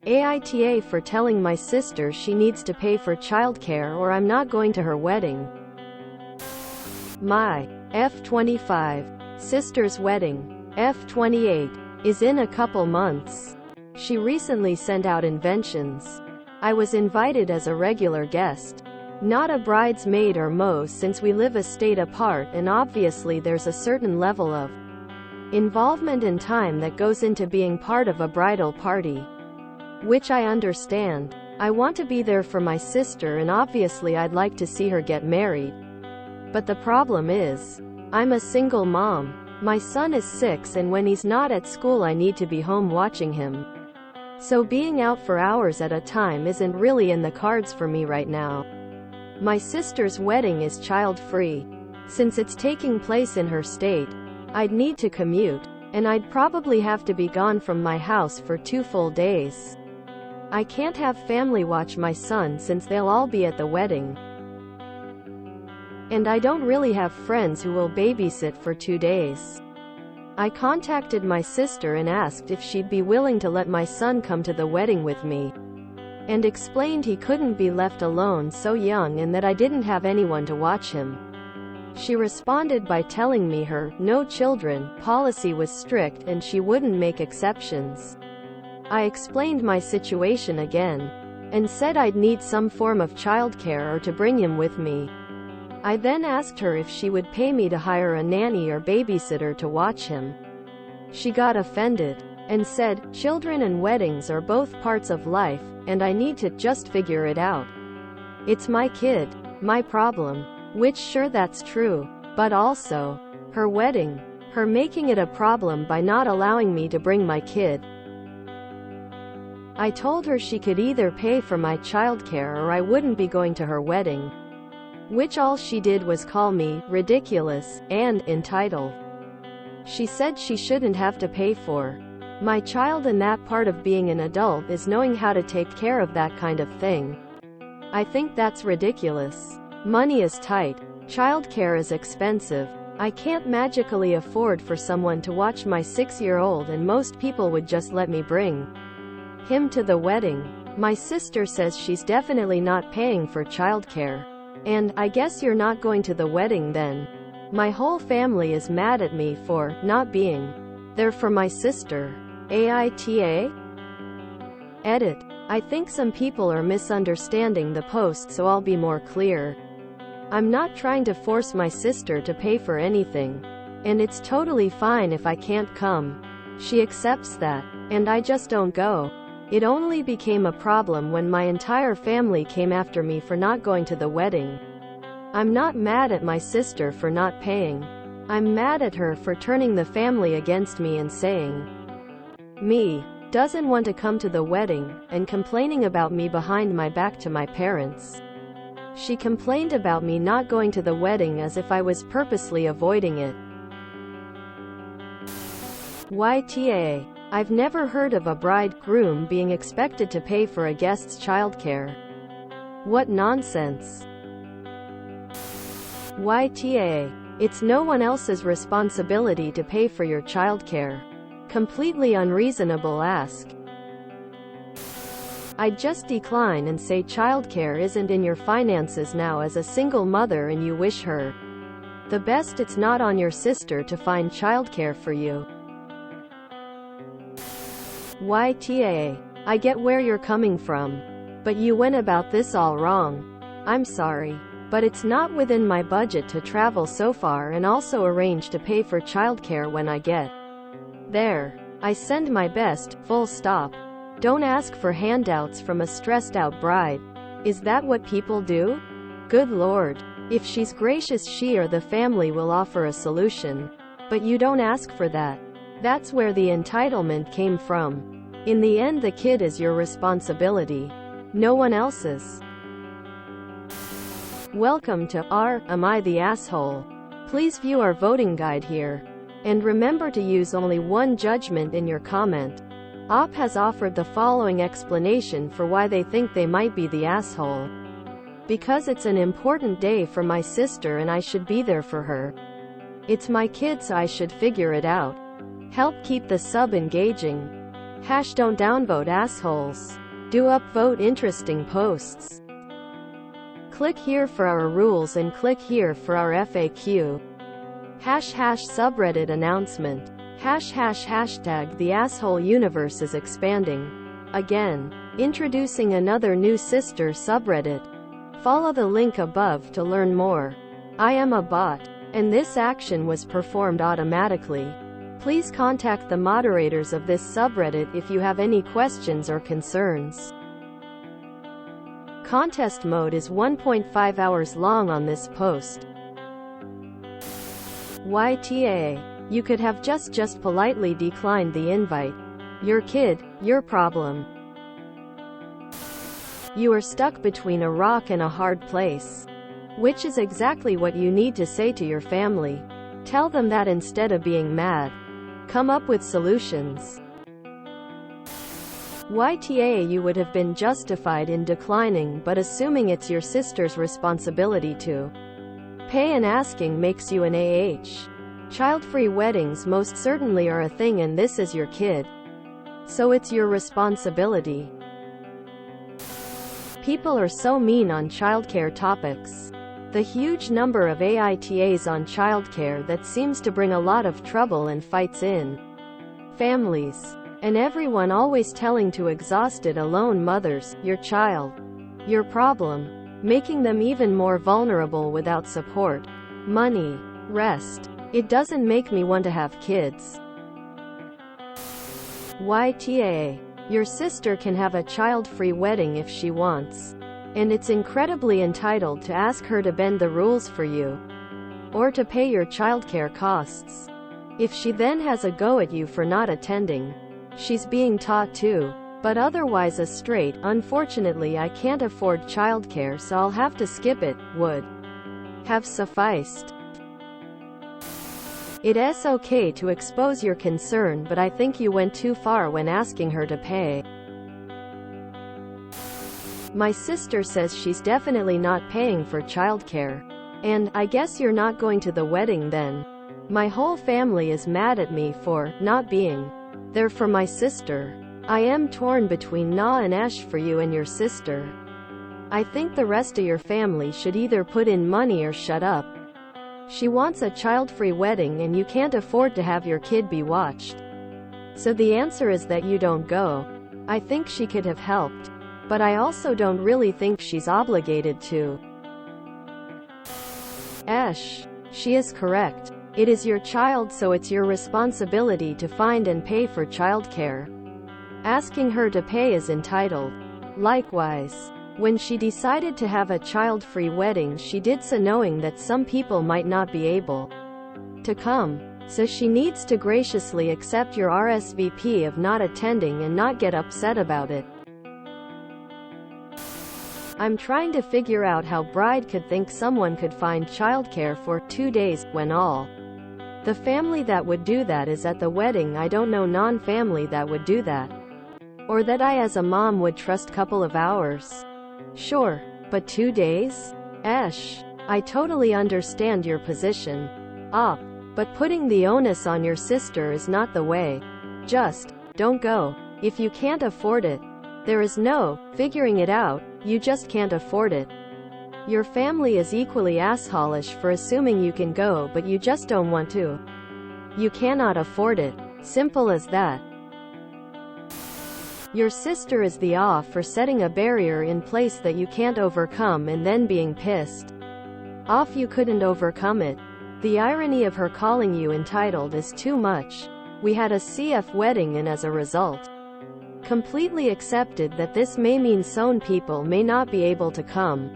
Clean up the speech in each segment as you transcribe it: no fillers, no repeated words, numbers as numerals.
AITA for telling my sister she needs to pay for childcare or I'm not going to her wedding. My F25 sister's wedding, F28, is in a couple months. She recently sent out invitations. I was invited as a regular guest. Not a bridesmaid or moe since we live a state apart and obviously there's a certain level of involvement and time that goes into being part of a bridal party. Which I understand. I want to be there for my sister and obviously I'd like to see her get married. But the problem is, I'm a single mom. My son is 6 and when he's not at school I need to be home watching him. So being out for hours at a time isn't really in the cards for me right now. My sister's wedding is child-free. Since it's taking place in her state, I'd need to commute, and I'd probably have to be gone from my house for 2 full days. I can't have family watch my son since they'll all be at the wedding. And I don't really have friends who will babysit for 2 days. I contacted my sister and asked if she'd be willing to let my son come to the wedding with me, and explained he couldn't be left alone so young and that I didn't have anyone to watch him. She responded by telling me her no children policy was strict and she wouldn't make exceptions. I explained my situation again, and said I'd need some form of childcare or to bring him with me. I then asked her if she would pay me to hire a nanny or babysitter to watch him. She got offended, and said, children and weddings are both parts of life, and I need to just figure it out. It's my kid, my problem. Which sure that's true, but also, her wedding, her making it a problem by not allowing me to bring my kid. I told her she could either pay for my childcare or I wouldn't be going to her wedding. Which all she did was call me ridiculous and entitled. She said she shouldn't have to pay for my child, and that part of being an adult is knowing how to take care of that kind of thing. I think that's ridiculous. Money is tight. Childcare is expensive. I can't magically afford for someone to watch my 6-year-old and most people would just let me bring him to the wedding. My sister says she's definitely not paying for childcare. And, I guess you're not going to the wedding then. My whole family is mad at me for not being there for my sister. AITA? Edit. I think some people are misunderstanding the post, so I'll be more clear. I'm not trying to force my sister to pay for anything. And it's totally fine if I can't come. She accepts that. And I just don't go. It only became a problem when my entire family came after me for not going to the wedding. I'm not mad at my sister for not paying. I'm mad at her for turning the family against me and saying me doesn't want to come to the wedding, and complaining about me behind my back to my parents. She complained about me not going to the wedding as if I was purposely avoiding it. YTA. I've never heard of a bridegroom being expected to pay for a guest's childcare. What nonsense. YTA. It's no one else's responsibility to pay for your childcare. Completely unreasonable ask. I'd just decline and say childcare isn't in your finances now as a single mother and you wish her the best. It's not on your sister to find childcare for you. YTA. I get where you're coming from. But you went about this all wrong. I'm sorry. But it's not within my budget to travel so far and also arrange to pay for childcare when I get there. I send my best, full stop. Don't ask for handouts from a stressed out bride. Is that what people do? Good Lord. If she's gracious, she or the family will offer a solution. But you don't ask for that. That's where the entitlement came from. In the end, the kid is your responsibility. No one else's. Welcome to Am I the Asshole? Please view our voting guide here. And remember to use only one judgment in your comment. Op has offered the following explanation for why they think they might be the asshole. Because it's an important day for my sister and I should be there for her. It's my kid, so I should figure it out. Help keep the sub engaging. Don't downvote assholes. Do upvote interesting posts. Click here for our rules and click here for our FAQ. Subreddit announcement. Hashtag the asshole universe is expanding. Again. Introducing another new sister subreddit. Follow the link above to learn more. I am a bot, and this action was performed automatically. Please contact the moderators of this subreddit if you have any questions or concerns. Contest mode is 1.5 hours long on this post. YTA. You could have just politely declined the invite. Your kid, your problem. You are stuck between a rock and a hard place. Which is exactly what you need to say to your family. Tell them that instead of being mad. Come up with solutions. YTA. You would have been justified in declining, but assuming it's your sister's responsibility to pay and asking makes you an AH. Child-free weddings most certainly are a thing, and this is your kid. So it's your responsibility. People are so mean on childcare topics. The huge number of AITAs on childcare that seems to bring a lot of trouble and fights in families. And everyone always telling to exhausted alone mothers, your child, your problem, making them even more vulnerable without support, money, rest. It doesn't make me want to have kids. YTA. Your sister can have a child-free wedding if she wants. And it's incredibly entitled to ask her to bend the rules for you. Or to pay your childcare costs. If she then has a go at you for not attending, she's being taught to. But otherwise a straight, unfortunately I can't afford childcare so I'll have to skip it, would have sufficed. It's okay to expose your concern, but I think you went too far when asking her to pay. My sister says she's definitely not paying for childcare. And, I guess you're not going to the wedding then. My whole family is mad at me for not being there for my sister. I am torn between nah and ash for you and your sister. I think the rest of your family should either put in money or shut up. She wants a child-free wedding and you can't afford to have your kid be watched. So the answer is that you don't go. I think she could have helped. But I also don't really think she's obligated to. She is correct. It is your child, so it's your responsibility to find and pay for childcare. Asking her to pay is entitled. Likewise, when she decided to have a child-free wedding, she did so knowing that some people might not be able to come. So she needs to graciously accept your RSVP of not attending and not get upset about it. I'm trying to figure out how bride could think someone could find childcare for 2 days, when all the family that would do that is at the wedding. I don't know non-family that would do that. Or that I as a mom would trust couple of hours. Sure, but 2 days? I totally understand your position. But putting the onus on your sister is not the way. Just don't go. If you can't afford it, there is no figuring it out, you just can't afford it. Your family is equally assholish for assuming you can go but you just don't want to. You cannot afford it. Simple as that. Your sister is the off for setting a barrier in place that you can't overcome and then being pissed off you couldn't overcome it. The irony of her calling you entitled is too much. We had a CF wedding and as a result, completely accepted that this may mean some people may not be able to come.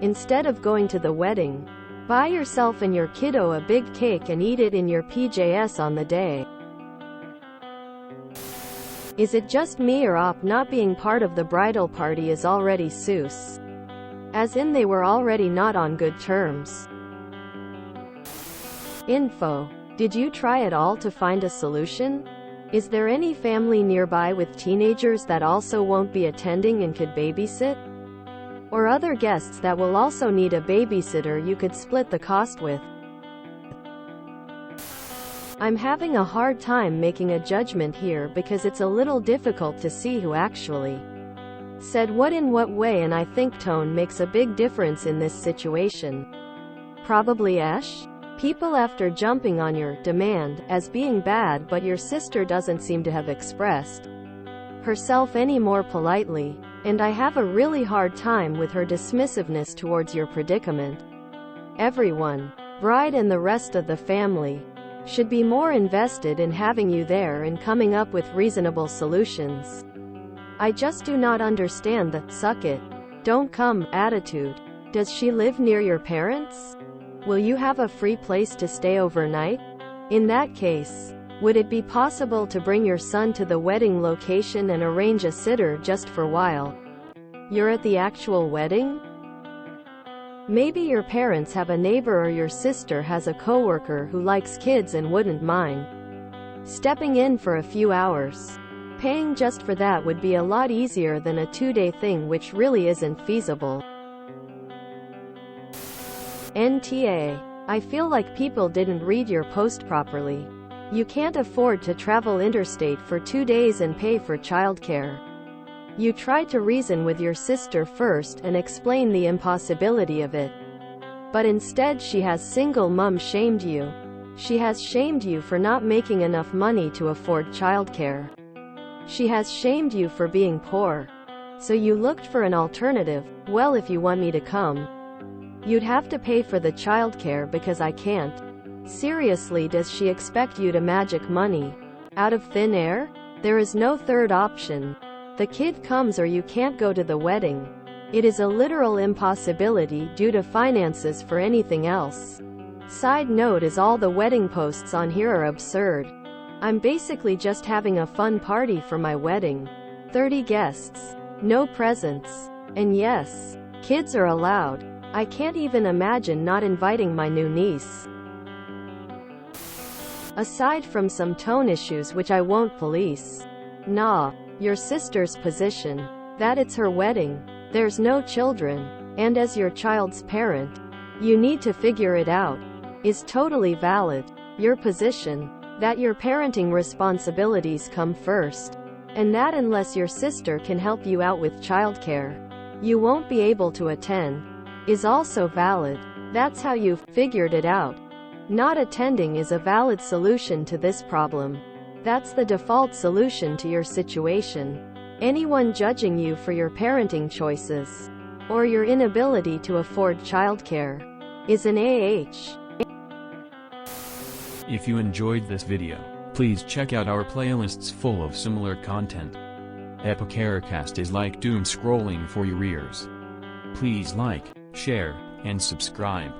Instead of going to the wedding, buy yourself and your kiddo a big cake and eat it in your PJs on the day. Is it just me or not being part of the bridal party is already sus? As in they were already not on good terms. Info. Did you try at all to find a solution? Is there any family nearby with teenagers that also won't be attending and could babysit? Or other guests that will also need a babysitter you could split the cost with? I'm having a hard time making a judgment here because it's a little difficult to see who actually said what in what way, and I think tone makes a big difference in this situation. Probably Esh? People after jumping on your demand as being bad, but your sister doesn't seem to have expressed herself any more politely, and I have a really hard time with her dismissiveness towards your predicament. Everyone, bride and the rest of the family, should be more invested in having you there and coming up with reasonable solutions. I just do not understand the "suck it, don't come" attitude. Does she live near your parents? Will you have a free place to stay overnight? In that case, would it be possible to bring your son to the wedding location and arrange a sitter just for while you're at the actual wedding? Maybe your parents have a neighbor, or your sister has a coworker who likes kids and wouldn't mind stepping in for a few hours. Paying just for that would be a lot easier than a 2-day thing, which really isn't feasible. NTA. I feel like people didn't read your post properly. You can't afford to travel interstate for 2 days and pay for childcare. You tried to reason with your sister first and explain the impossibility of it. But instead she has single mom shamed you. She has shamed you for not making enough money to afford childcare. She has shamed you for being poor. So you looked for an alternative. Well, if you want me to come, you'd have to pay for the childcare because I can't. Seriously, does she expect you to magic money out of thin air? There is no third option. The kid comes or you can't go to the wedding. It is a literal impossibility due to finances for anything else. Side note is all the wedding posts on here are absurd. I'm basically just having a fun party for my wedding. 30 guests. No presents. And yes, kids are allowed. I can't even imagine not inviting my new niece. Aside from some tone issues which I won't police. Nah. Your sister's position, that it's her wedding, there's no children, and as your child's parent, you need to figure it out, is totally valid. Your position, that your parenting responsibilities come first, and that unless your sister can help you out with childcare, you won't be able to attend, is also valid. That's how you've figured it out. Not attending is a valid solution to this problem. That's the default solution to your situation. Anyone judging you for your parenting choices, or your inability to afford childcare, is an AH. If you enjoyed this video, please check out our playlists full of similar content. AmITheAsshole is like doom scrolling for your ears. Please like, share, and subscribe.